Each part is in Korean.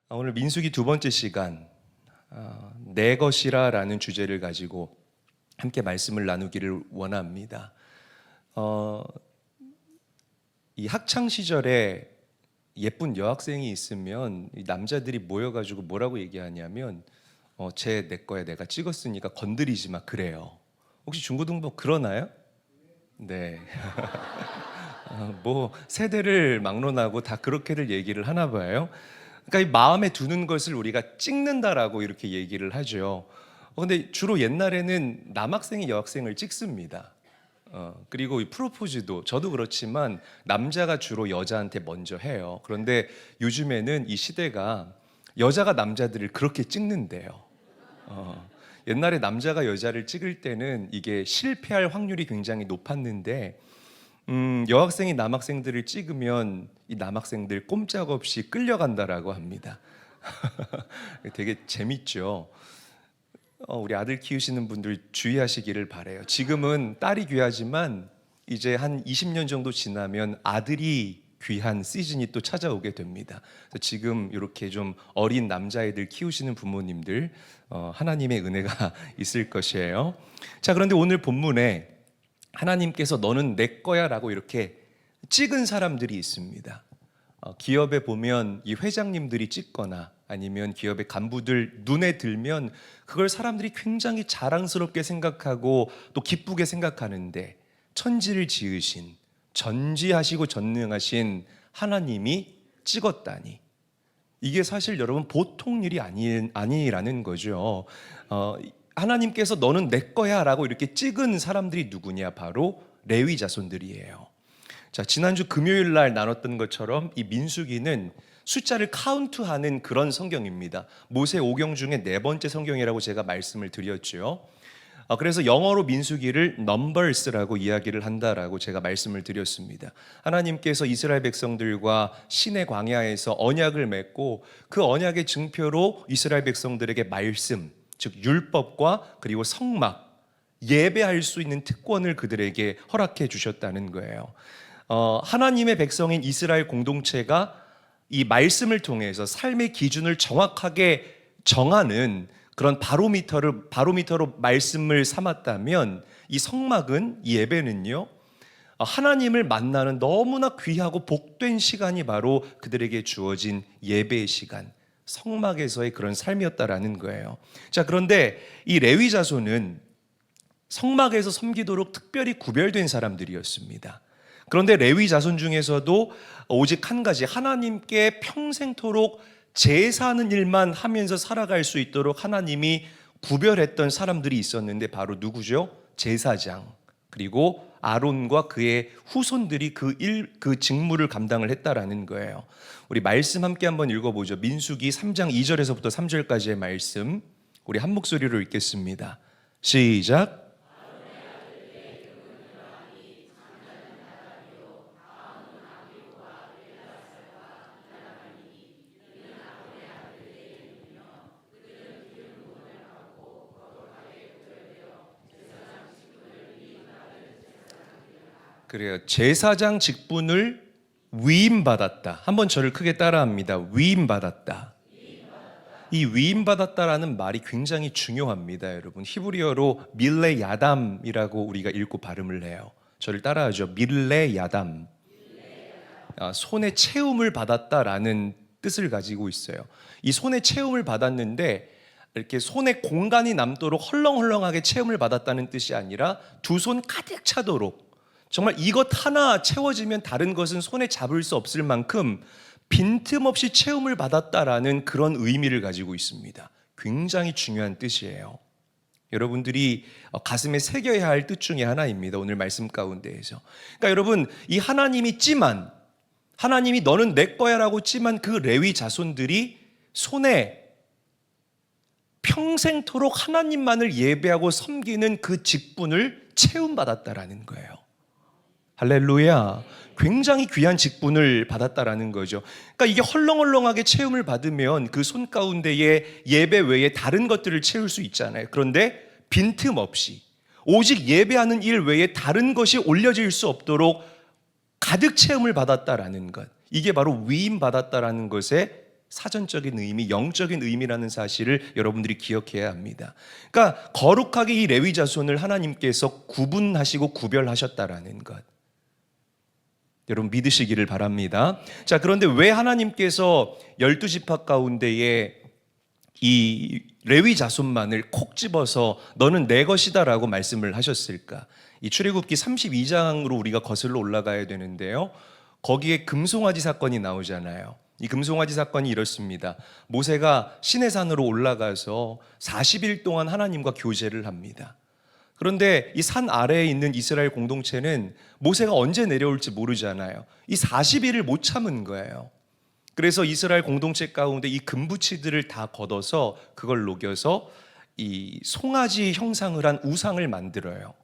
오늘 민수기 두 번째 시간 내 것이라 라는 주제를 가지고 함께 말씀을 나누기를 원합니다. 이 학창 시절에 예쁜 여학생이 있으면 이 남자들이 모여가지고 뭐라고 얘기하냐면 쟤 내 거야, 내가 찍었으니까 건드리지 마, 그래요. 혹시 중고등부 그러나요? 네. 뭐 세대를 막론하고 다 그렇게들 얘기를 하나 봐요. 그러니까 이 마음에 두는 것을 우리가 찍는다라고 이렇게 얘기를 하죠. 근데 주로 옛날에는 남학생이 여학생을 찍습니다. 그리고 이 프로포즈도 저도 그렇지만 남자가 주로 여자한테 먼저 해요. 그런데 요즘에는 이 시대가 여자가 남자들을 그렇게 찍는데요. 옛날에 남자가 여자를 찍을 때는 이게 실패할 확률이 굉장히 높았는데 여학생이 남학생들을 찍으면 이 남학생들 꼼짝없이 끌려간다라고 합니다. 되게 재밌죠. 우리 아들 키우시는 분들 주의하시기를 바래요. 지금은 딸이 귀하지만 이제 한 20년 정도 지나면 아들이 귀한 시즌이 또 찾아오게 됩니다. 그래서 지금 이렇게 좀 어린 남자애들 키우시는 부모님들 하나님의 은혜가 있을 것이에요. 자, 그런데 오늘 본문에 하나님께서 너는 내 거야 라고 이렇게 찍은 사람들이 있습니다. 기업에 보면 이 회장님들이 찍거나 아니면 기업의 간부들 눈에 들면 그걸 사람들이 굉장히 자랑스럽게 생각하고 또 기쁘게 생각하는데, 천지를 지으신 전지하시고 전능하신 하나님이 찍었다니, 이게 사실 여러분 보통 일이 아니라는 거죠. 하나님께서 너는 내 거야 라고 이렇게 찍은 사람들이 누구냐? 바로 레위 자손들이에요. 자, 지난주 금요일 날 나눴던 것처럼 이 민수기는 숫자를 카운트하는 그런 성경입니다. 모세 5경 중에 네 번째 성경이라고 제가 말씀을 드렸죠. 그래서 영어로 민수기를 넘버스라고 이야기를 한다라고 제가 말씀을 드렸습니다. 하나님께서 이스라엘 백성들과 시내 광야에서 언약을 맺고 그 언약의 증표로 이스라엘 백성들에게 말씀, 즉 율법과 그리고 성막, 예배할 수 있는 특권을 그들에게 허락해 주셨다는 거예요. 하나님의 백성인 이스라엘 공동체가 이 말씀을 통해서 삶의 기준을 정확하게 정하는 그런 바로미터로 말씀을 삼았다면, 이 성막은, 이 예배는요, 하나님을 만나는 너무나 귀하고 복된 시간이 바로 그들에게 주어진 예배의 시간, 성막에서의 그런 삶이었다라는 거예요. 자, 그런데 이 레위 자손은 성막에서 섬기도록 특별히 구별된 사람들이었습니다. 그런데 레위 자손 중에서도 오직 한 가지, 하나님께 평생토록 제사하는 일만 하면서 살아갈 수 있도록 하나님이 구별했던 사람들이 있었는데, 바로 누구죠? 제사장, 그리고 아론과 그의 후손들이 그 직무를 감당을 했다라는 거예요. 우리 말씀 함께 한번 읽어보죠. 민수기 3장 2절에서부터 3절까지의 말씀, 우리 한 목소리로 읽겠습니다. 시작. 그래요. 제사장 직분을 위임받았다. 한번 저를 크게 따라합니다. 위임받았다. 이 위임받았다라는 말이 굉장히 중요합니다, 여러분. 히브리어로 밀레 야담이라고 우리가 읽고 발음을 해요. 저를 따라하죠. 밀레 야담. 손에 채움을 받았다라는 뜻을 가지고 있어요. 이 손에 채움을 받았는데 이렇게 손에 공간이 남도록 헐렁헐렁하게 채움을 받았다는 뜻이 아니라 두 손 가득 차도록, 정말 이것 하나 채워지면 다른 것은 손에 잡을 수 없을 만큼 빈틈없이 채움을 받았다라는 그런 의미를 가지고 있습니다. 굉장히 중요한 뜻이에요. 여러분들이 가슴에 새겨야 할 뜻 중에 하나입니다. 오늘 말씀 가운데에서. 그러니까 여러분, 이 하나님이 너는 내 거야 라고 찜한 그 레위 자손들이 손에 평생토록 하나님만을 예배하고 섬기는 그 직분을 채움받았다라는 거예요. 할렐루야. 굉장히 귀한 직분을 받았다라는 거죠. 그러니까 이게 헐렁헐렁하게 채움을 받으면 그 손 가운데에 예배 외에 다른 것들을 채울 수 있잖아요. 그런데 빈틈없이 오직 예배하는 일 외에 다른 것이 올려질 수 없도록 가득 채움을 받았다라는 것, 이게 바로 위임받았다라는 것의 사전적인 의미, 영적인 의미라는 사실을 여러분들이 기억해야 합니다. 그러니까 거룩하게 이 레위 자손을 하나님께서 구분하시고 구별하셨다라는 것, 여러분 믿으시기를 바랍니다. 자, 그런데 왜 하나님께서 12지파 가운데에 이 레위 자손만을 콕 집어서 너는 내 것이다 라고 말씀을 하셨을까? 이 출애굽기 32장으로 우리가 거슬러 올라가야 되는데요, 거기에 금송아지 사건이 나오잖아요. 이 금송아지 사건이 이렇습니다. 모세가 시내산으로 올라가서 40일 동안 하나님과 교제를 합니다. 그런데 이 산 아래에 있는 이스라엘 공동체는 모세가 언제 내려올지 모르잖아요. 이 40일을 못 참은 거예요. 그래서 이스라엘 공동체 가운데 이 금부치들을 다 걷어서 그걸 녹여서 이 송아지 형상을 한 우상을 만들어요.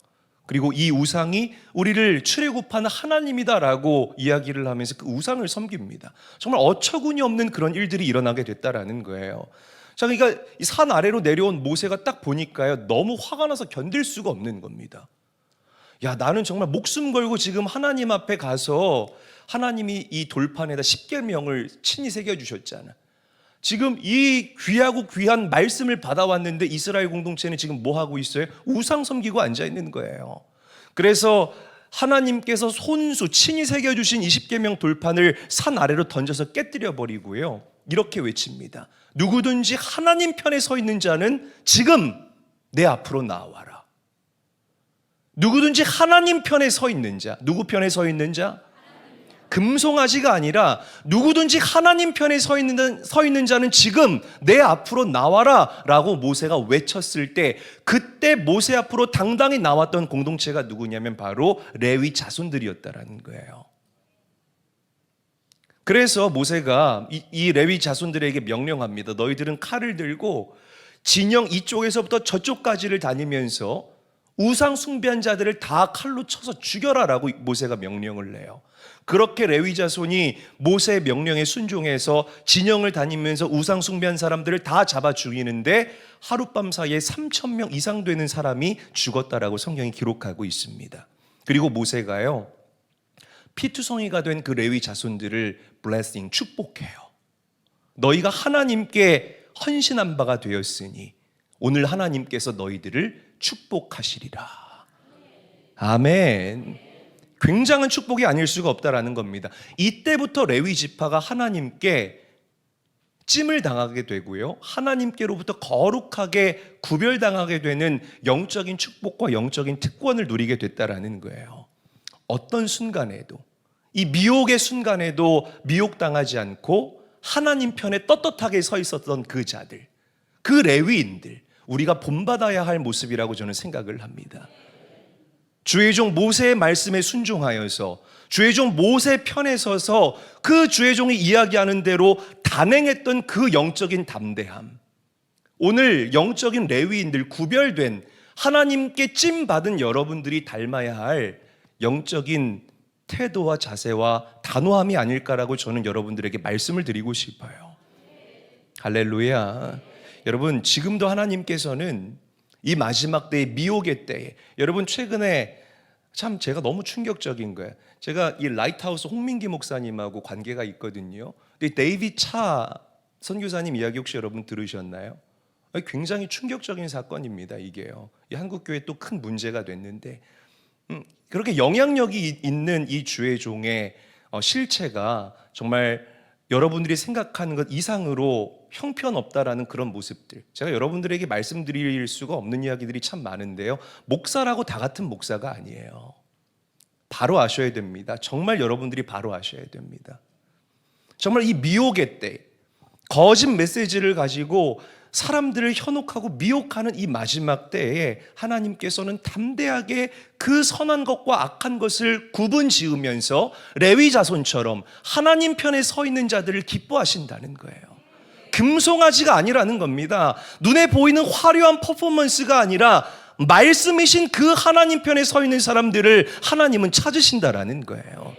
그리고 이 우상이 우리를 출애굽하는 하나님이다라고 이야기를 하면서 그 우상을 섬깁니다. 정말 어처구니 없는 그런 일들이 일어나게 됐다라는 거예요. 자, 그러니까 이 산 아래로 내려온 모세가 딱 보니까요, 너무 화가 나서 견딜 수가 없는 겁니다. 야, 나는 정말 목숨 걸고 지금 하나님 앞에 가서 하나님이 이 돌판에다 십계명을 친히 새겨주셨잖아. 지금 이 귀하고 귀한 말씀을 받아왔는데 이스라엘 공동체는 지금 뭐 하고 있어요? 우상 섬기고 앉아 있는 거예요. 그래서 하나님께서 손수 친히 새겨주신 이 십계명 돌판을 산 아래로 던져서 깨뜨려 버리고요, 이렇게 외칩니다. 누구든지 하나님 편에 서 있는 자는 지금 내 앞으로 나와라. 누구든지 하나님 편에 서 있는 자, 누구 편에 서 있는 자? 금송아지가 아니라 누구든지 하나님 편에 서 있는 자는 지금 내 앞으로 나와라 라고 모세가 외쳤을 때, 그때 모세 앞으로 당당히 나왔던 공동체가 누구냐면 바로 레위 자손들이었다라는 거예요. 그래서 모세가 이 레위 자손들에게 명령합니다. 너희들은 칼을 들고 진영 이쪽에서부터 저쪽까지를 다니면서 우상 숭배한 자들을 다 칼로 쳐서 죽여라 라고 모세가 명령을 내요. 그렇게 레위 자손이 모세의 명령에 순종해서 진영을 다니면서 우상 숭배한 사람들을 다 잡아 죽이는데 하룻밤 사이에 3,000명 이상 되는 사람이 죽었다라고 성경이 기록하고 있습니다. 그리고 모세가요, 피투성이가 된 그 레위 자손들을 blessing, 축복해요. 너희가 하나님께 헌신한 바가 되었으니 오늘 하나님께서 너희들을 축복하시리라. 아멘. 굉장한 축복이 아닐 수가 없다라는 겁니다. 이때부터 레위 지파가 하나님께 찜을 당하게 되고요, 하나님께로부터 거룩하게 구별당하게 되는 영적인 축복과 영적인 특권을 누리게 됐다라는 거예요. 어떤 순간에도, 이 미혹의 순간에도 미혹당하지 않고 하나님 편에 떳떳하게 서 있었던 그 자들, 그 레위인들, 우리가 본받아야 할 모습이라고 저는 생각을 합니다. 주의 종 모세의 말씀에 순종하여서 주의 종 모세 편에 서서 그 주의 종이 이야기하는 대로 단행했던 그 영적인 담대함, 오늘 영적인 레위인들, 구별된 하나님께 찜받은 여러분들이 닮아야 할 영적인 태도와 자세와 단호함이 아닐까라고 저는 여러분들에게 말씀을 드리고 싶어요. 할렐루야. 여러분, 지금도 하나님께서는 이 마지막 때의 미혹의 때에, 여러분 최근에 참 제가 너무 충격적인 거예요. 제가 이 라이트하우스 홍민기 목사님하고 관계가 있거든요. 근데 데이빗 차 선교사님 이야기 혹시 여러분 들으셨나요? 굉장히 충격적인 사건입니다, 이게요. 이 한국교회 또 큰 문제가 됐는데, 그렇게 영향력이 있는 이 주의 종의 실체가 정말 여러분들이 생각하는 것 이상으로 형편없다라는 그런 모습들, 제가 여러분들에게 말씀드릴 수가 없는 이야기들이 참 많은데요, 목사라고 다 같은 목사가 아니에요. 바로 아셔야 됩니다. 정말 여러분들이 바로 아셔야 됩니다. 정말 이 미혹의 때, 거짓 메시지를 가지고 사람들을 현혹하고 미혹하는 이 마지막 때에 하나님께서는 담대하게 그 선한 것과 악한 것을 구분 지으면서 레위 자손처럼 하나님 편에 서 있는 자들을 기뻐하신다는 거예요. 금송아지가 아니라는 겁니다. 눈에 보이는 화려한 퍼포먼스가 아니라 말씀이신 그 하나님 편에 서 있는 사람들을 하나님은 찾으신다라는 거예요.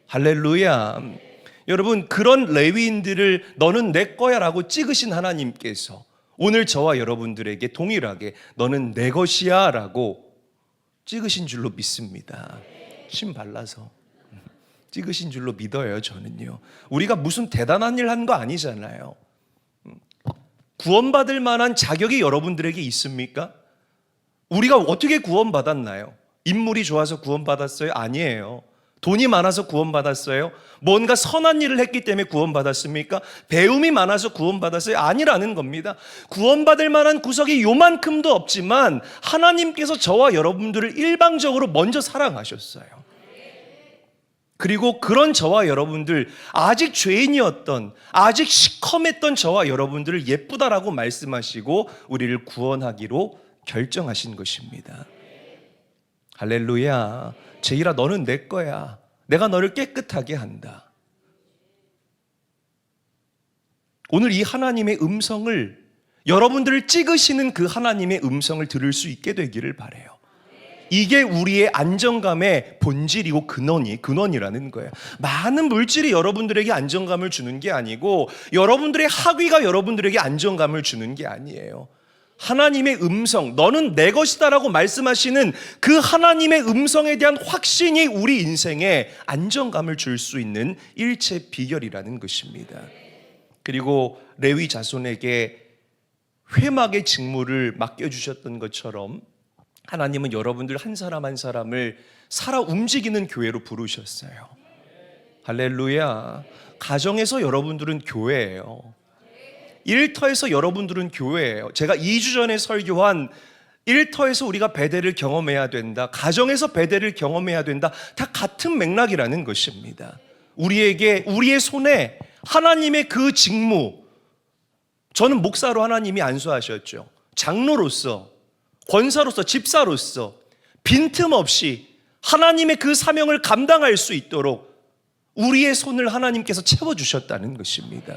할렐루야. 여러분, 그런 레위인들을 너는 내 거야 라고 찍으신 하나님께서 오늘 저와 여러분들에게 동일하게 너는 내 것이야 라고 찍으신 줄로 믿습니다. 심 발라서. 찍으신 줄로 믿어요. 저는요. 우리가 무슨 대단한 일 한 거 아니잖아요. 구원받을 만한 자격이 여러분들에게 있습니까? 우리가 어떻게 구원받았나요? 인물이 좋아서 구원받았어요? 아니에요. 돈이 많아서 구원받았어요? 뭔가 선한 일을 했기 때문에 구원받았습니까? 배움이 많아서 구원받았어요? 아니라는 겁니다. 구원받을 만한 구석이 요만큼도 없지만 하나님께서 저와 여러분들을 일방적으로 먼저 사랑하셨어요. 그리고 그런 저와 여러분들, 아직 죄인이었던, 아직 시커맸던 저와 여러분들을 예쁘다라고 말씀하시고 우리를 구원하기로 결정하신 것입니다. 할렐루야. 제일아, 너는 내 거야. 내가 너를 깨끗하게 한다. 오늘 이 하나님의 음성을, 여러분들을 찍으시는 그 하나님의 음성을 들을 수 있게 되기를 바라요. 이게 우리의 안정감의 본질이고 근원이라는 거예요. 많은 물질이 여러분들에게 안정감을 주는 게 아니고 여러분들의 학위가 여러분들에게 안정감을 주는 게 아니에요. 하나님의 음성, 너는 내 것이다라고 말씀하시는 그 하나님의 음성에 대한 확신이 우리 인생에 안정감을 줄 수 있는 일체 비결이라는 것입니다. 그리고 레위 자손에게 회막의 직무를 맡겨주셨던 것처럼 하나님은 여러분들 한 사람 한 사람을 살아 움직이는 교회로 부르셨어요. 할렐루야. 가정에서 여러분들은 교회예요. 일터에서 여러분들은 교회예요. 제가 2주 전에 설교한 일터에서 우리가 베델을 경험해야 된다, 가정에서 베델을 경험해야 된다, 다 같은 맥락이라는 것입니다. 우리에게, 우리의 손에 하나님의 그 직무, 저는 목사로 하나님이 안수하셨죠. 장로로서, 권사로서, 집사로서 빈틈없이 하나님의 그 사명을 감당할 수 있도록 우리의 손을 하나님께서 채워주셨다는 것입니다.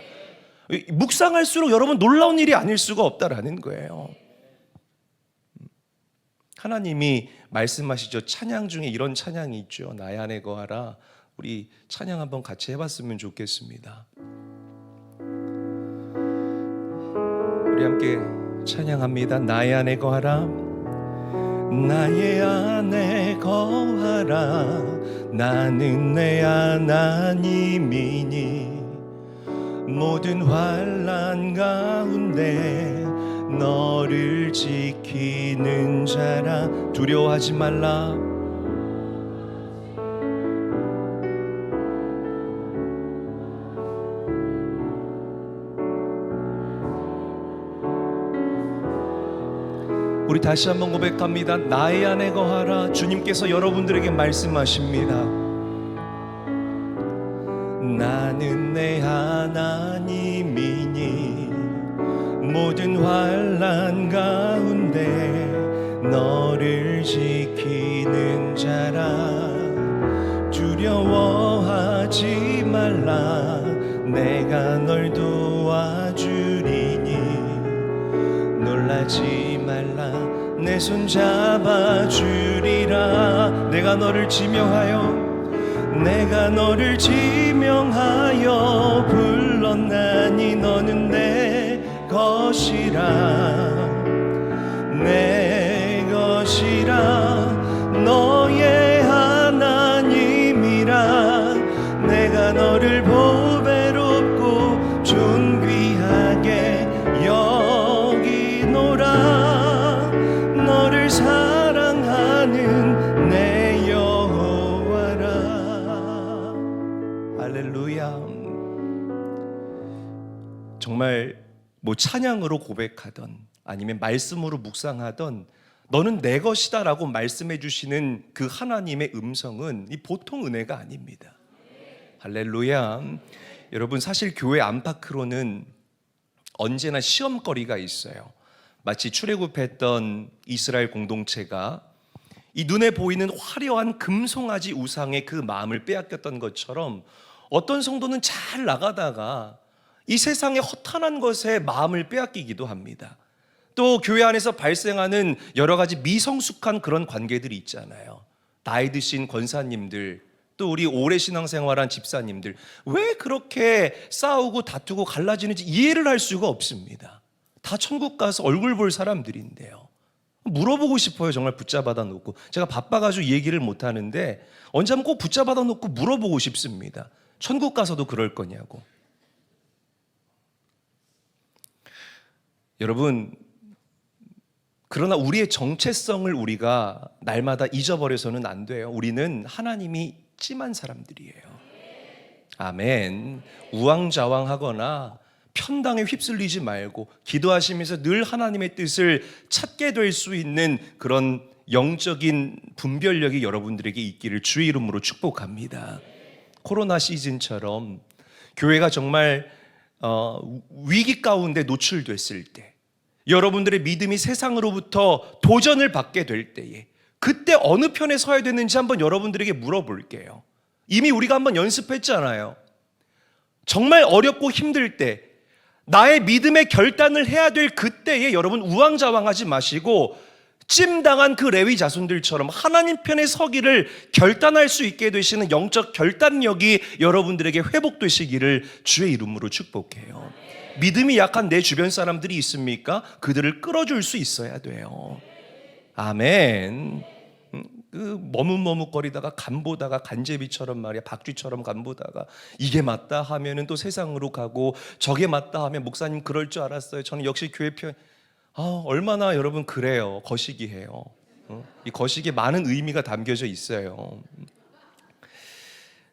묵상할수록 여러분 놀라운 일이 아닐 수가 없다라는 거예요. 하나님이 말씀하시죠. 찬양 중에 이런 찬양이 있죠. 나의 안에 거하라. 우리 찬양 한번 같이 해봤으면 좋겠습니다. 우리 함께 찬양합니다. 나의 안에 거하라. 나의 안에 거하라. 나는 내 하나님이니 모든 환난 가운데 너를 지키는 자라. 두려워하지 말라. 우리 다시 한번 고백합니다. 나의 안에 거하라. 주님께서 여러분들에게 말씀하십니다. 나는 내 하나님이니 모든 환난 가운데 너를 지키는 자라. 두려워하지 말라. 내가 널 도와주리니 놀라지 말라. 내 손 잡아주리라. 내가 너를 지명하여 불렀나니 너는 내 것이라. 내 것이라. 너의 하나님이라. 내가 너를 보배롭고 존귀하게 여기노라. 너를 사랑하는 내 여호와라. 할렐루야. 정말 뭐 찬양으로 고백하던 아니면 말씀으로 묵상하던 너는 내 것이다 라고 말씀해 주시는 그 하나님의 음성은 이 보통 은혜가 아닙니다. 할렐루야. 여러분, 사실 교회 안팎으로는 언제나 시험거리가 있어요. 마치 출애굽했던 이스라엘 공동체가 이 눈에 보이는 화려한 금송아지 우상의 그 마음을 빼앗겼던 것처럼 어떤 성도는 잘 나가다가 이 세상의 허탄한 것에 마음을 빼앗기기도 합니다. 또 교회 안에서 발생하는 여러 가지 미성숙한 그런 관계들이 있잖아요. 나이 드신 권사님들, 또 우리 오래 신앙생활한 집사님들, 왜 그렇게 싸우고 다투고 갈라지는지 이해를 할 수가 없습니다. 다 천국 가서 얼굴 볼 사람들인데요. 물어보고 싶어요. 정말 붙잡아다 놓고. 제가 바빠가지고 얘기를 못 하는데 언제 한번 꼭 붙잡아다 놓고 물어보고 싶습니다. 천국 가서도 그럴 거냐고. 여러분, 그러나 우리의 정체성을 우리가 날마다 잊어버려서는 안 돼요. 우리는 하나님이 찜한 사람들이에요. 아멘. 우왕좌왕하거나 편당에 휩쓸리지 말고 기도하시면서 늘 하나님의 뜻을 찾게 될 수 있는 그런 영적인 분별력이 여러분들에게 있기를 주의 이름으로 축복합니다. 코로나 시즌처럼 교회가 정말 위기 가운데 노출됐을 때, 여러분들의 믿음이 세상으로부터 도전을 받게 될 때에, 그때 어느 편에 서야 되는지 한번 여러분들에게 물어볼게요. 이미 우리가 한번 연습했잖아요. 정말 어렵고 힘들 때, 나의 믿음의 결단을 해야 될 그때에 여러분 우왕좌왕하지 마시고 찜당한 그 레위 자손들처럼 하나님 편에 서기를 결단할 수 있게 되시는 영적 결단력이 여러분들에게 회복되시기를 주의 이름으로 축복해요. 믿음이 약한 내 주변 사람들이 있습니까? 그들을 끌어줄 수 있어야 돼요. 아멘. 머뭇머뭇거리다가 간보다가 간제비처럼 말이야, 박쥐처럼 간보다가 이게 맞다 하면은 또 세상으로 가고, 저게 맞다 하면 목사님 그럴 줄 알았어요. 저는 역시 교회 편. 얼마나 여러분 그래요. 거시기해요. 이 거시기에 많은 의미가 담겨져 있어요.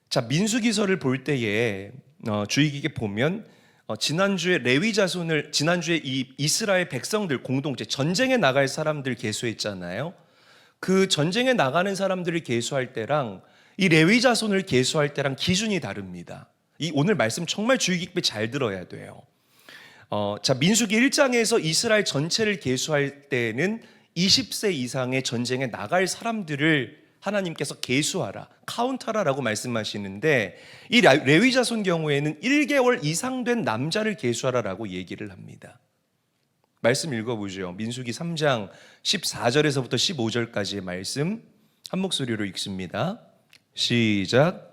자, 민수기서를 볼 때에 주의 깊게 보면 지난주에 레위 자손을, 지난주에 이 이스라엘 백성들 공동체 전쟁에 나갈 사람들 계수했잖아요. 그 전쟁에 나가는 사람들을 계수할 때랑 이 레위 자손을 계수할 때랑 기준이 다릅니다. 이 오늘 말씀 정말 주의 깊게 잘 들어야 돼요. 자, 민수기 1장에서 이스라엘 전체를 계수할 때는 20세 이상의 전쟁에 나갈 사람들을 하나님께서 계수하라, 카운트하라라고 말씀하시는데, 이 레위 자손 경우에는 1개월 이상 된 남자를 계수하라라고 얘기를 합니다. 말씀 읽어보죠. 민수기 3장 14절에서부터 15절까지의 말씀 한 목소리로 읽습니다. 시작.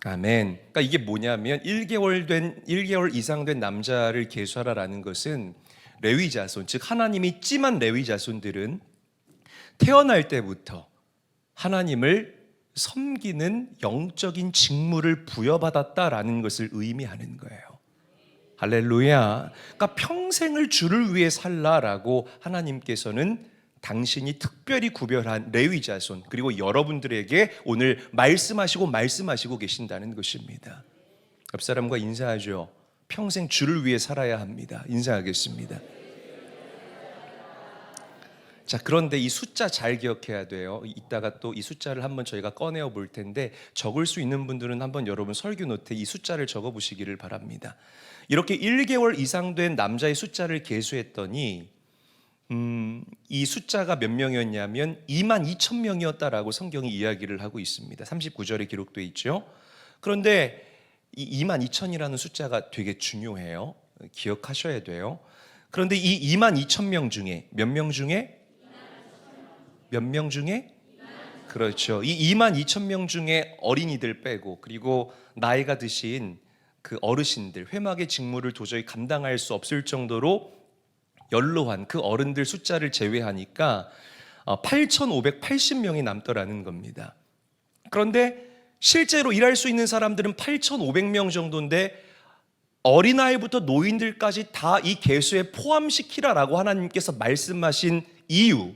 아멘. 그러니까 이게 뭐냐면 1개월 이상 된 남자를 계수하라라는 것은 레위 자손, 즉 하나님이 찜한 레위 자손들은 태어날 때부터 하나님을 섬기는 영적인 직무를 부여받았다라는 것을 의미하는 거예요. 할렐루야. 그러니까 평생을 주를 위해 살라라고 하나님께서는 당신이 특별히 구별한 레위 자손, 그리고 여러분들에게 오늘 말씀하시고 계신다는 것입니다. 옆 사람과 인사하죠. 평생 주를 위해 살아야 합니다. 인사하겠습니다. 자, 그런데 이 숫자 잘 기억해야 돼요. 이따가 또 이 숫자를 한번 저희가 꺼내어 볼 텐데, 적을 수 있는 분들은 한번 여러분 설교 노트에 이 숫자를 적어 보시기를 바랍니다. 이렇게 1개월 이상 된 남자의 숫자를 계수했더니 이 숫자가 몇 명이었냐면 22,000명이었다라고 성경이 이야기를 하고 있습니다. 39절에 기록되어 있죠. 그런데 이 22,000이라는 숫자가 되게 중요해요. 기억하셔야 돼요. 그런데 이 22,000명 중에 몇 명 중에? 몇 명 중에? 그렇죠. 이 22,000명 중에 어린이들 빼고, 그리고 나이가 드신 그 어르신들, 회막의 직무를 도저히 감당할 수 없을 정도로 연로한 그 어른들 숫자를 제외하니까 8,580명이 남더라는 겁니다. 그런데 실제로 일할 수 있는 사람들은 8,500명 정도인데 어린아이부터 노인들까지 다 이 계수에 포함시키라라고 하나님께서 말씀하신 이유,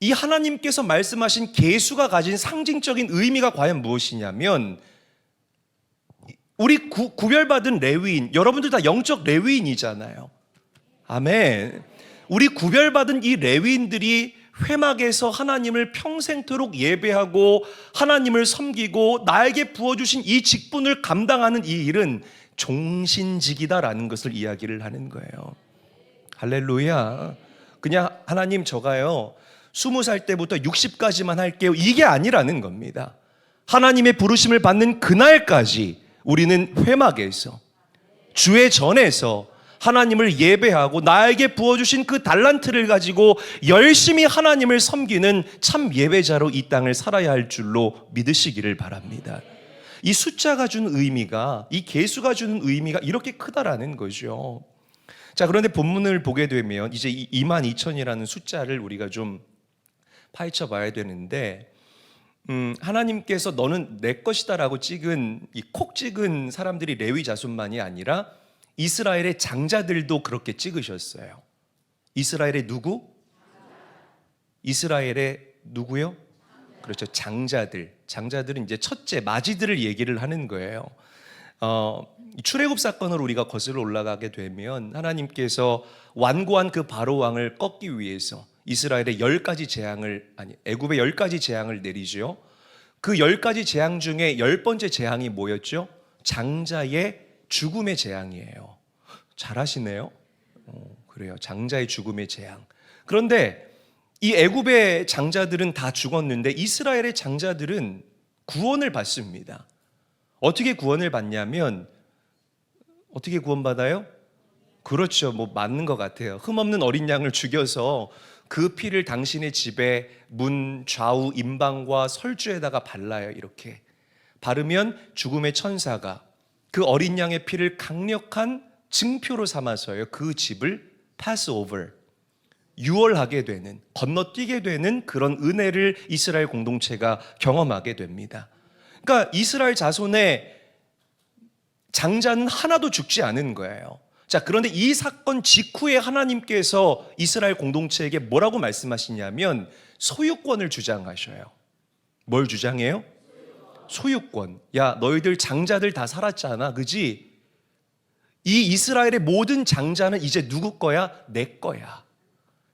이 하나님께서 말씀하신 계수가 가진 상징적인 의미가 과연 무엇이냐면, 우리 구별받은 레위인, 여러분들 다 영적 레위인이잖아요. 아멘. 우리 구별받은 이 레위인들이 회막에서 하나님을 평생토록 예배하고 하나님을 섬기고 나에게 부어주신 이 직분을 감당하는 이 일은 종신직이다라는 것을 이야기를 하는 거예요. 할렐루야. 그냥 하나님 저가요 20살 때부터 60까지만 할게요, 이게 아니라는 겁니다. 하나님의 부르심을 받는 그날까지 우리는 회막에서, 주의 전에서 하나님을 예배하고 나에게 부어주신 그 달란트를 가지고 열심히 하나님을 섬기는 참 예배자로 이 땅을 살아야 할 줄로 믿으시기를 바랍니다. 이 숫자가 주는 의미가, 이 개수가 주는 의미가 이렇게 크다라는 거죠. 자, 그런데 본문을 보게 되면 이제 이 22,000이라는 숫자를 우리가 좀 파헤쳐 봐야 되는데, 하나님께서 너는 내 것이다라고 찍은, 이 콕 찍은 사람들이 레위 자손만이 아니라 이스라엘의 장자들도 그렇게 찍으셨어요. 이스라엘의 누구? 이스라엘의 누구요? 그렇죠. 장자들. 장자들은 이제 첫째, 마지들을 얘기를 하는 거예요. 출애굽 사건을 우리가 거슬러 올라가게 되면 하나님께서 완고한 그 바로 왕을 꺾기 위해서 이스라엘의 10가지 재앙을, 애굽의 10가지 재앙을 내리죠. 그 10가지 재앙 중에 10번째 재앙이 뭐였죠? 장자의 죽음의 재앙이에요. 잘하시네요. 그래요. 장자의 죽음의 재앙. 그런데 이 애굽의 장자들은 다 죽었는데 이스라엘의 장자들은 구원을 받습니다. 어떻게 구원을 받냐면, 어떻게 구원받아요? 그렇죠. 뭐 맞는 것 같아요. 흠없는 어린 양을 죽여서 그 피를 당신의 집에 문 좌우 임방과 설주에다가 발라요. 이렇게 바르면 죽음의 천사가 그 어린 양의 피를 강력한 증표로 삼아서요, 그 집을 패스오버, 유월하게 되는, 건너뛰게 되는 그런 은혜를 이스라엘 공동체가 경험하게 됩니다. 그러니까 이스라엘 자손의 장자는 하나도 죽지 않은 거예요. 자, 그런데 이 사건 직후에 하나님께서 이스라엘 공동체에게 뭐라고 말씀하시냐면 소유권을 주장하셔요. 뭘 주장해요? 소유권. 야, 너희들 장자들 다 살았잖아, 그지? 이 이스라엘의 모든 장자는 이제 누구 거야? 내 거야.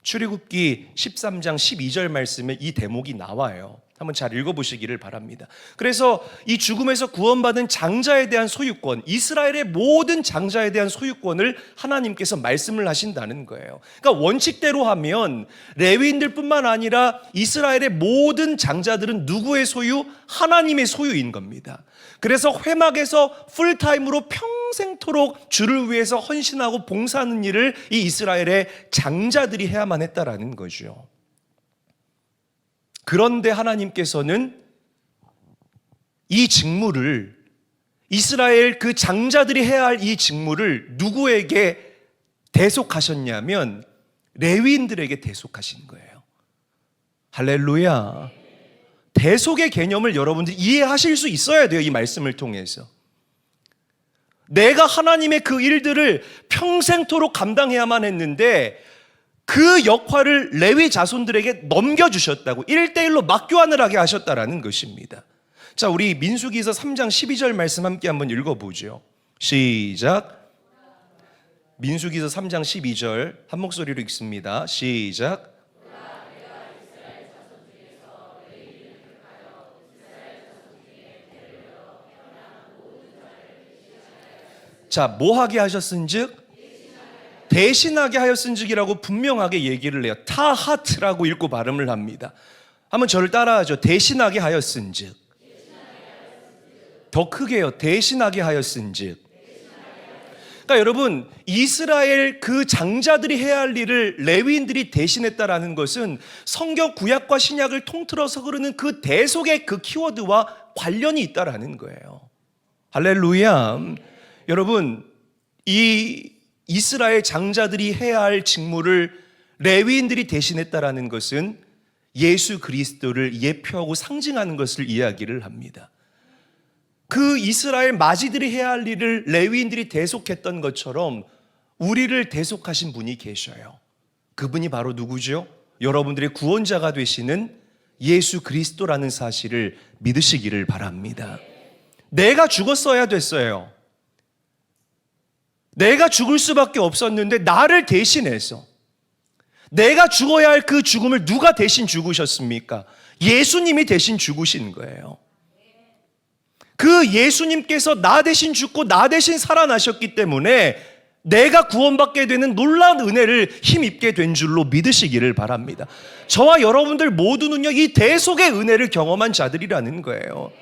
출애굽기 13장 12절 말씀에 이 대목이 나와요. 한번 잘 읽어보시기를 바랍니다. 그래서 이 죽음에서 구원받은 장자에 대한 소유권, 이스라엘의 모든 장자에 대한 소유권을 하나님께서 말씀을 하신다는 거예요. 그러니까 원칙대로 하면 레위인들뿐만 아니라 이스라엘의 모든 장자들은 누구의 소유? 하나님의 소유인 겁니다. 그래서 회막에서 풀타임으로 평생토록 주를 위해서 헌신하고 봉사하는 일을 이 이스라엘의 장자들이 해야만 했다라는 거죠. 그런데 하나님께서는 이 직무를, 이스라엘 그 장자들이 해야 할 이 직무를 누구에게 대속하셨냐면 레위인들에게 대속하신 거예요. 할렐루야. 대속의 개념을 여러분들이 이해하실 수 있어야 돼요. 이 말씀을 통해서. 내가 하나님의 그 일들을 평생토록 감당해야만 했는데 그 역할을 레위 자손들에게 넘겨주셨다고, 1대1로 맞교환을 하게 하셨다라는 것입니다. 자, 우리 민수기서 3장 12절 말씀 함께 한번 읽어보죠. 시작. 민수기서 3장 12절 한 목소리로 읽습니다. 시작. 자, 뭐 하게 하셨은즉? 대신하게 하였은즉이라고 분명하게 얘기를 해요. 타하트라고 읽고 발음을 합니다. 한번 저를 따라하죠. 대신하게 하였은즉. 더 크게요. 대신하게 하였은즉. 그러니까 여러분, 이스라엘 그 장자들이 해야 할 일을 레위인들이 대신했다라는 것은 성경 구약과 신약을 통틀어서 흐르는 그 대속의 그 키워드와 관련이 있다라는 거예요. 할렐루야. 여러분, 이 이스라엘 장자들이 해야 할 직무를 레위인들이 대신했다라는 것은 예수 그리스도를 예표하고 상징하는 것을 이야기를 합니다. 그 이스라엘 마지들이 해야 할 일을 레위인들이 대속했던 것처럼 우리를 대속하신 분이 계셔요. 그분이 바로 누구죠? 여러분들의 구원자가 되시는 예수 그리스도라는 사실을 믿으시기를 바랍니다. 내가 죽었어야 됐어요. 내가 죽을 수밖에 없었는데 나를 대신해서, 내가 죽어야 할 그 죽음을 누가 대신 죽으셨습니까? 예수님이 대신 죽으신 거예요. 그 예수님께서 나 대신 죽고 나 대신 살아나셨기 때문에 내가 구원받게 되는 놀라운 은혜를 힘입게 된 줄로 믿으시기를 바랍니다. 저와 여러분들 모두는요, 이 대속의 은혜를 경험한 자들이라는 거예요.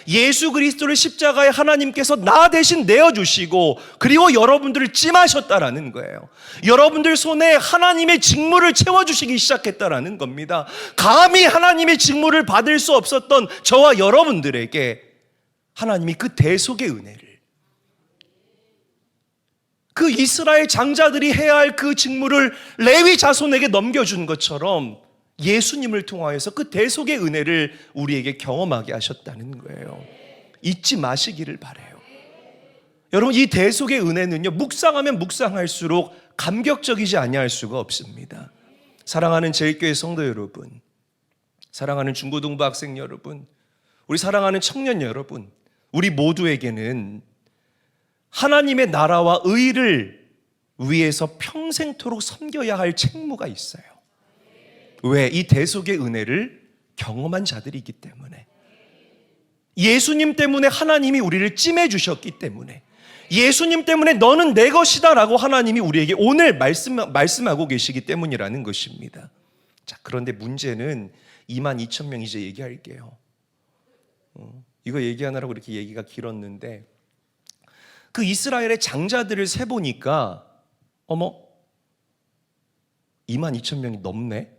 예수 그리스도를 십자가에 하나님께서 나 대신 내어주시고 그리고 여러분들을 찜하셨다라는 거예요. 여러분들 손에 하나님의 직무를 채워주시기 시작했다라는 겁니다. 감히 하나님의 직무를 받을 수 없었던 저와 여러분들에게 하나님이 그 대속의 은혜를, 그 이스라엘 장자들이 해야 할 그 직무를 레위 자손에게 넘겨준 것처럼 예수님을 통하여서 그 대속의 은혜를 우리에게 경험하게 하셨다는 거예요. 잊지 마시기를 바라요. 여러분, 이 대속의 은혜는요, 묵상하면 묵상할수록 감격적이지 아니할 수가 없습니다. 사랑하는 제일교회 성도 여러분, 사랑하는 중고등부 학생 여러분, 우리 사랑하는 청년 여러분, 우리 모두에게는 하나님의 나라와 의를 위해서 평생토록 섬겨야 할 책무가 있어요. 왜? 이 대속의 은혜를 경험한 자들이기 때문에, 예수님 때문에 하나님이 우리를 찜해 주셨기 때문에, 예수님 때문에 너는 내 것이다 라고 하나님이 우리에게 오늘 말씀하고 계시기 때문이라는 것입니다. 자, 그런데 문제는 22,000명 이제 얘기할게요. 이거 얘기하느라고 이렇게 얘기가 길었는데, 그 이스라엘의 장자들을 세보니까 22,000명이 넘네?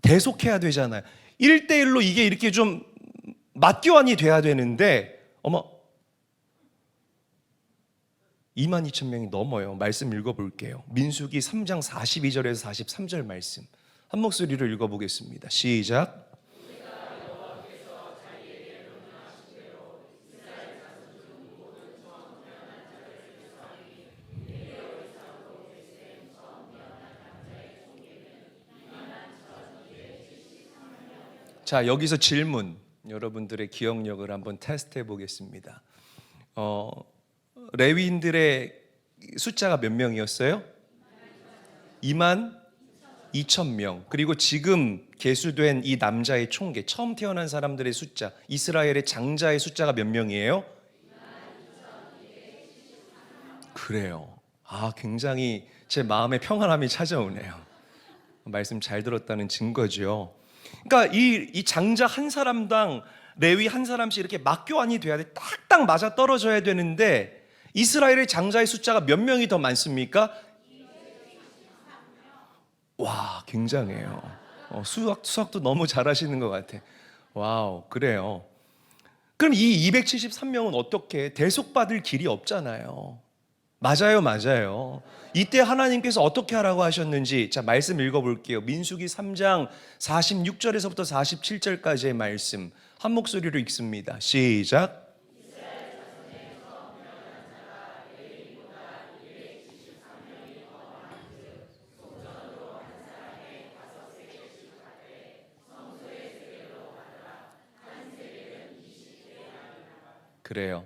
대속해야 되잖아요. 1대1로 이게 이렇게 좀 맞교환이 돼야 되는데 22,000명이 넘어요. 말씀 읽어볼게요. 민수기 3장 42절에서 43절 말씀 한 목소리로 읽어보겠습니다. 시작. 자, 여기서 질문, 여러분들의 기억력을 한번 테스트해 보겠습니다. 레위인들의 숫자가 몇 명이었어요? 22,000명. 그리고 지금 계수된 이 남자의 총계, 처음 태어난 사람들의 숫자, 이스라엘의 장자의 숫자가 몇 명이에요? 그래요. 굉장히 제 마음에 평안함이 찾아오네요. 말씀 잘 들었다는 증거죠. 그러니까 이 장자 한 사람당 레위 한 사람씩 이렇게 맞교환이 돼야 돼. 딱딱 맞아 떨어져야 되는데 이스라엘의 장자의 숫자가 몇 명이 더 많습니까? 와, 굉장해요. 수학도 너무 잘하시는 것 같아. 와우, 그래요. 그럼 이 273명은 어떻게 대속받을 길이 없잖아요. 맞아요. 이때 하나님께서 어떻게 하라고 하셨는지, 자, 말씀 읽어볼게요. 민수기 3장 46절에서부터 47절까지의 말씀 한 목소리로 읽습니다. 시작. 그래요.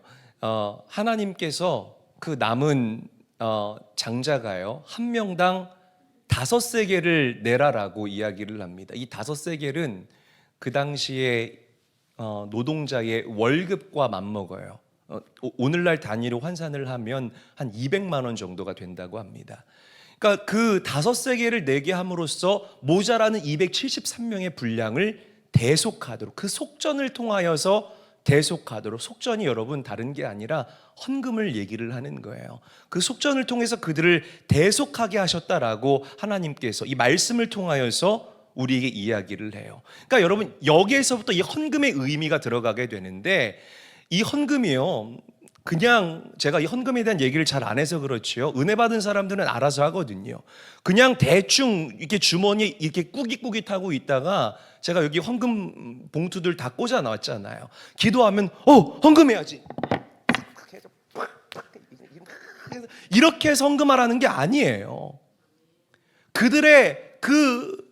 하나님께서 그 남은 장자가요, 한 명당 5세겔을 내라라고 이야기를 합니다. 이 5세겔은 그 당시에 노동자의 월급과 맞먹어요. 오늘날 단위로 환산을 하면 한 200만 원 정도가 된다고 합니다. 그러니까 그 5세겔을 내게 함으로써 모자라는 273명의 분량을 대속하도록, 그 속전을 통하여서 대속하도록, 속전이 여러분 다른 게 아니라 헌금을 얘기를 하는 거예요. 그 속전을 통해서 그들을 대속하게 하셨다라고 하나님께서 이 말씀을 통하여서 우리에게 이야기를 해요. 그러니까 여러분, 여기에서부터 이 헌금의 의미가 들어가게 되는데, 이 헌금이요, 그냥 제가 이 헌금에 대한 얘기를 잘 안 해서 그렇지요, 은혜 받은 사람들은 알아서 하거든요. 그냥 대충 이렇게 주머니 이렇게 꾸깃꾸깃하고 있다가 제가 여기 헌금 봉투들 다 꽂아 놨잖아요. 기도하면 헌금해야지, 이렇게 해서 헌금하라는 게 아니에요. 그들의 그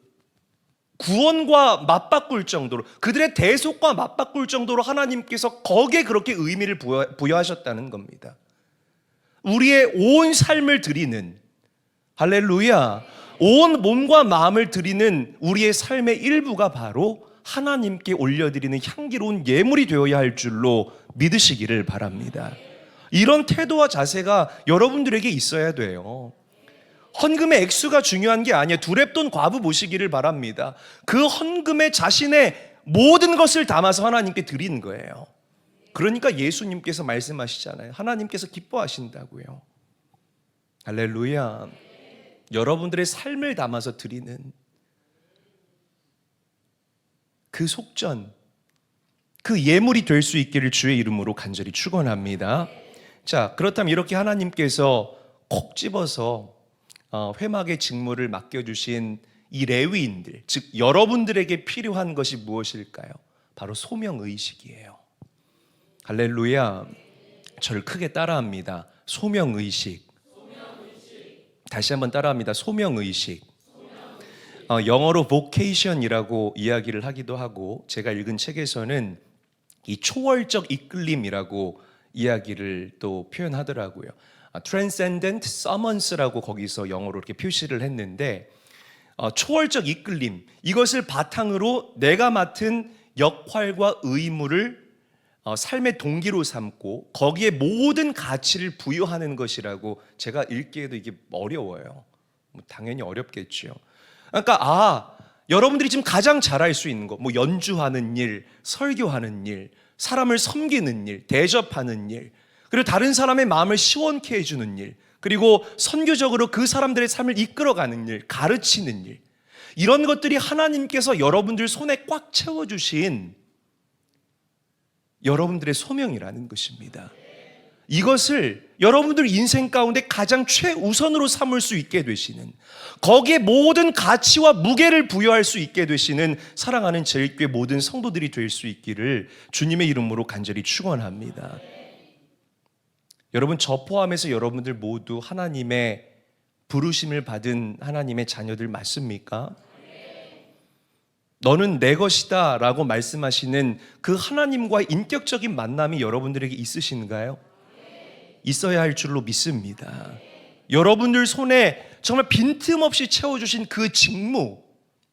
구원과 맞바꿀 정도로, 그들의 대속과 맞바꿀 정도로 하나님께서 거기에 그렇게 의미를 부여하셨다는 겁니다. 우리의 온 삶을 드리는, 할렐루야, 온 몸과 마음을 드리는 우리의 삶의 일부가 바로 하나님께 올려드리는 향기로운 예물이 되어야 할 줄로 믿으시기를 바랍니다. 이런 태도와 자세가 여러분들에게 있어야 돼요. 헌금의 액수가 중요한 게 아니에요. 두렙돈 과부 보시기를 바랍니다. 그 헌금에 자신의 모든 것을 담아서 하나님께 드리는 거예요. 그러니까 예수님께서 말씀하시잖아요. 하나님께서 기뻐하신다고요. 할렐루야. 여러분들의 삶을 담아서 드리는 그 속전, 그 예물이 될 수 있기를 주의 이름으로 간절히 축원합니다. 자, 그렇다면 이렇게 하나님께서 콕 집어서 회막의 직무를 맡겨주신 이 레위인들, 즉 여러분들에게 필요한 것이 무엇일까요? 바로 소명의식이에요. 할렐루야. 저를 크게 따라합니다. 소명의식. 다시 한번 따라합니다. 소명의식. 영어로 vocation이라고 이야기를 하기도 하고, 제가 읽은 책에서는 이 초월적 이끌림이라고 이야기를 또 표현하더라고요. transcendent summon스라고 거기서 영어로 이렇게 표시를 했는데, 초월적 이끌림, 이것을 바탕으로 내가 맡은 역할과 의무를 삶의 동기로 삼고 거기에 모든 가치를 부여하는 것이라고 제가 읽기에도 이게 어려워요. 당연히 어렵겠죠. 그러니까 여러분들이 지금 가장 잘할 수 있는 거, 뭐 연주하는 일, 설교하는 일, 사람을 섬기는 일, 대접하는 일, 그리고 다른 사람의 마음을 시원케 해주는 일, 그리고 선교적으로 그 사람들의 삶을 이끌어가는 일, 가르치는 일, 이런 것들이 하나님께서 여러분들 손에 꽉 채워주신 여러분들의 소명이라는 것입니다. 이것을 여러분들 인생 가운데 가장 최우선으로 삼을 수 있게 되시는, 거기에 모든 가치와 무게를 부여할 수 있게 되시는 사랑하는 제일교회 모든 성도들이 될 수 있기를 주님의 이름으로 간절히 축원합니다. 여러분, 저 포함해서 여러분들 모두 하나님의 부르심을 받은 하나님의 자녀들 맞습니까? 너는 내 것이다 라고 말씀하시는 그 하나님과의 인격적인 만남이 여러분들에게 있으신가요? 있어야 할 줄로 믿습니다. 여러분들 손에 정말 빈틈없이 채워주신 그 직무,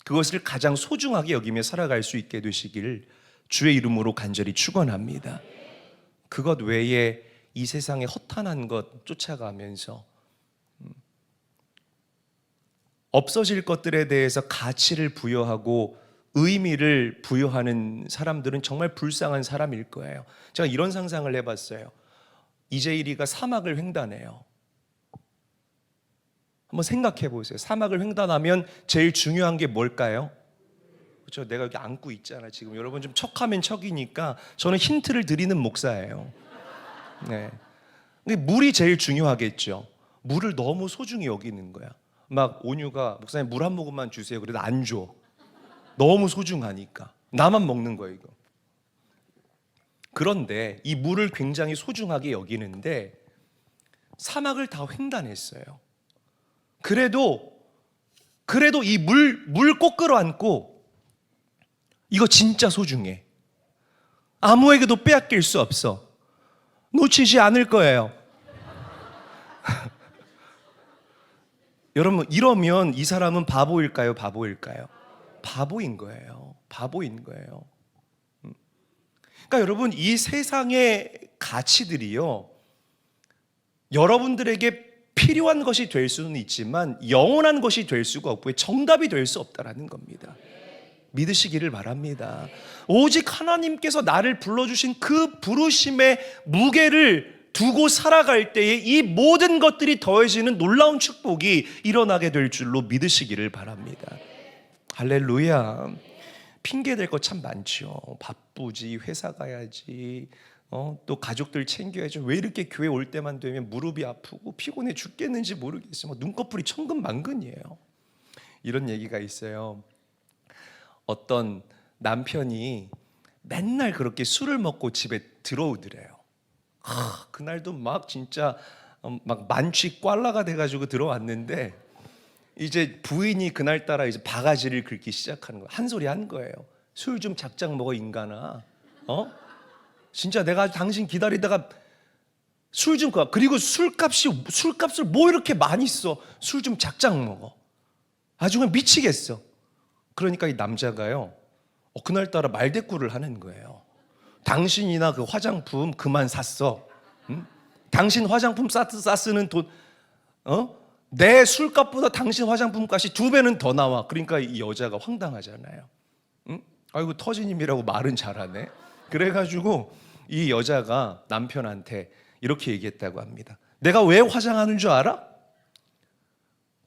그것을 가장 소중하게 여기며 살아갈 수 있게 되시기를 주의 이름으로 간절히 축원합니다. 그것 외에 이 세상의 허탄한 것 쫓아가면서 없어질 것들에 대해서 가치를 부여하고 의미를 부여하는 사람들은 정말 불쌍한 사람일 거예요. 제가 이런 상상을 해봤어요. 이재일이가 사막을 횡단해요. 한번 생각해 보세요. 사막을 횡단하면 제일 중요한 게 뭘까요? 그렇죠. 내가 여기 안고 있잖아. 지금 여러분 좀 척하면 척이니까 저는 힌트를 드리는 목사예요. 네. 근데 물이 제일 중요하겠죠. 물을 너무 소중히 여기는 거야. 막 온유가 목사님 물 한 모금만 주세요. 그래도 안 줘. 너무 소중하니까. 나만 먹는 거예요, 이거. 그런데 이 물을 굉장히 소중하게 여기는데 사막을 다 횡단했어요. 그래도 이 물 꼭 끌어안고 이거 진짜 소중해. 아무에게도 빼앗길 수 없어. 놓치지 않을 거예요. 여러분, 이러면 이 사람은 바보일까요? 바보일까요? 바보인 거예요. 바보인 거예요. 그러니까 여러분, 이 세상의 가치들이요, 여러분들에게 필요한 것이 될 수는 있지만 영원한 것이 될 수가 없고 정답이 될 수 없다라는 겁니다. 믿으시기를 바랍니다. 오직 하나님께서 나를 불러주신 그 부르심의 무게를 두고 살아갈 때에 이 모든 것들이 더해지는 놀라운 축복이 일어나게 될 줄로 믿으시기를 바랍니다. 할렐루야. 핑계 댈 것 참 많죠. 바쁘지, 회사 가야지, 또 가족들 챙겨야지. 왜 이렇게 교회 올 때만 되면 무릎이 아프고 피곤해 죽겠는지 모르겠어요. 눈꺼풀이 천근만근이에요. 이런 얘기가 있어요. 어떤 남편이 맨날 그렇게 술을 먹고 집에 들어오더래요. 그날도 막 진짜 막 만취 꽐라가 돼가지고 들어왔는데 이제 부인이 그날따라 이제 바가지를 긁기 시작하는 거예요. 한 소리 한 거예요. 술 좀 작작 먹어 인간아. 진짜 내가 당신 기다리다가 술 좀 가. 그리고 술값을 뭐 이렇게 많이 써. 술 좀 작작 먹어. 아주 그냥 미치겠어. 그러니까 이 남자가요, 그날따라 말대꾸를 하는 거예요. 당신이나 그 화장품 그만 샀어. 응? 당신 화장품 쓰는 돈, 내 술값보다 당신 화장품 값이 2배는 더 나와. 그러니까 이 여자가 황당하잖아요. 응? 아이고 터지님이라고 말은 잘하네. 그래가지고 이 여자가 남편한테 이렇게 얘기했다고 합니다. 내가 왜 화장하는 줄 알아?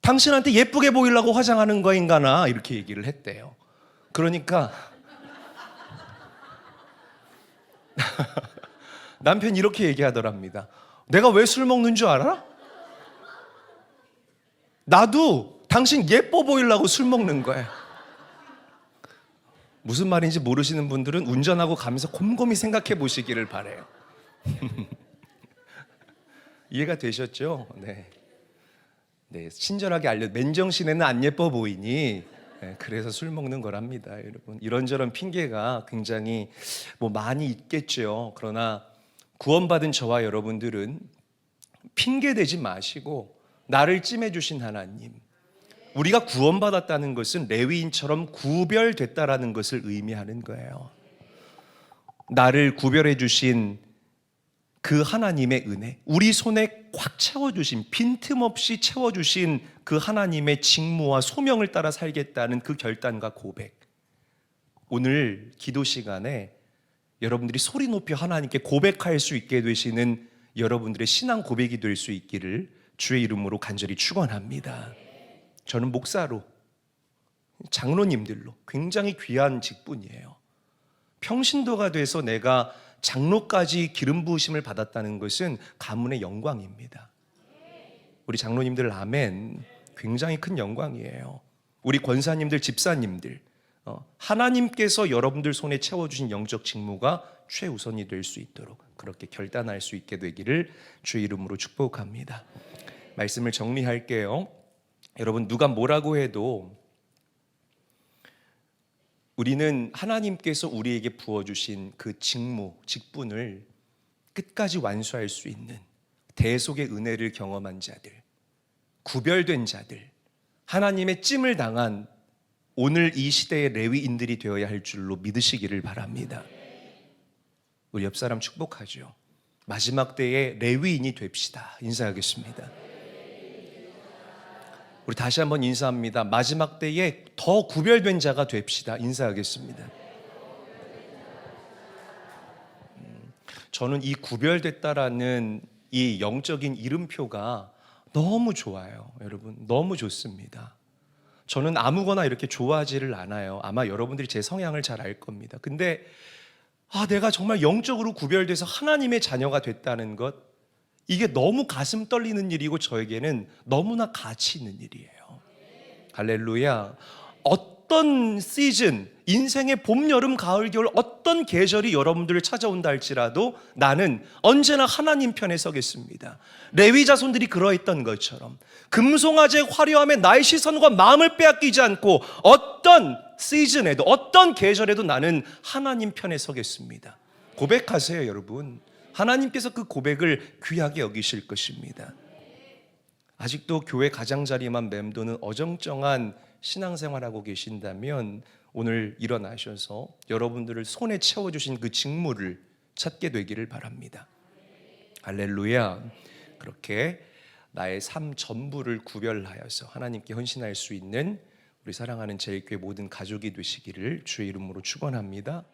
당신한테 예쁘게 보이려고 화장하는 거 인간아, 이렇게 얘기를 했대요. 그러니까 남편이 이렇게 얘기하더랍니다. 내가 왜 술 먹는 줄 알아? 나도 당신 예뻐 보이려고 술 먹는 거야. 무슨 말인지 모르시는 분들은 운전하고 가면서 곰곰이 생각해 보시기를 바래요. 이해가 되셨죠? 네. 네, 친절하게 맨정신에는 안 예뻐 보이니, 네, 그래서 술 먹는 거랍니다, 여러분. 이런저런 핑계가 굉장히 많이 있겠죠. 그러나 구원받은 저와 여러분들은 핑계 대지 마시고 나를 찜해 주신 하나님, 우리가 구원받았다는 것은 레위인처럼 구별됐다라는 것을 의미하는 거예요. 나를 구별해 주신 그 하나님의 은혜, 우리 손에 꽉 채워주신, 빈틈없이 채워주신 그 하나님의 직무와 소명을 따라 살겠다는 그 결단과 고백. 오늘 기도 시간에 여러분들이 소리 높여 하나님께 고백할 수 있게 되시는 여러분들의 신앙 고백이 될 수 있기를 주의 이름으로 간절히 축원합니다. 저는 목사로, 장로님들로 굉장히 귀한 직분이에요. 평신도가 돼서 내가 장로까지 기름 부으심을 받았다는 것은 가문의 영광입니다. 우리 장로님들 아멘. 굉장히 큰 영광이에요. 우리 권사님들, 집사님들, 하나님께서 여러분들 손에 채워주신 영적 직무가 최우선이 될 수 있도록 그렇게 결단할 수 있게 되기를 주의 이름으로 축복합니다. 말씀을 정리할게요. 여러분, 누가 뭐라고 해도 우리는 하나님께서 우리에게 부어주신 그 직무, 직분을 끝까지 완수할 수 있는 대속의 은혜를 경험한 자들, 구별된 자들, 하나님의 찜을 당한 오늘 이 시대의 레위인들이 되어야 할 줄로 믿으시기를 바랍니다. 우리 옆 사람 축복하죠. 마지막 때에 레위인이 됩시다. 인사하겠습니다. 우리 다시 한번 인사합니다. 마지막 때에 더 구별된 자가 됩시다. 인사하겠습니다. 저는 이 구별됐다라는 이 영적인 이름표가 너무 좋아요. 여러분, 너무 좋습니다. 저는 아무거나 이렇게 좋아하지를 않아요. 아마 여러분들이 제 성향을 잘 알 겁니다. 근데 내가 정말 영적으로 구별돼서 하나님의 자녀가 됐다는 것, 이게 너무 가슴 떨리는 일이고 저에게는 너무나 가치 있는 일이에요. 할렐루야. 어떤 시즌, 인생의 봄, 여름, 가을, 겨울 어떤 계절이 여러분들을 찾아온다 할지라도 나는 언제나 하나님 편에 서겠습니다. 레위 자손들이 그러했던 것처럼 금송아지의 화려함에 나의 시선과 마음을 빼앗기지 않고 어떤 시즌에도 어떤 계절에도 나는 하나님 편에 서겠습니다. 고백하세요, 여러분. 하나님께서 그 고백을 귀하게 여기실 것입니다. 아직도 교회 가장자리만 맴도는 어정쩡한 신앙생활하고 계신다면 오늘 일어나셔서 여러분들을 손에 채워주신 그 직무를 찾게 되기를 바랍니다. 할렐루야. 그렇게 나의 삶 전부를 구별하여서 하나님께 헌신할 수 있는 우리 사랑하는 제일교회 모든 가족이 되시기를 주의 이름으로 축원합니다.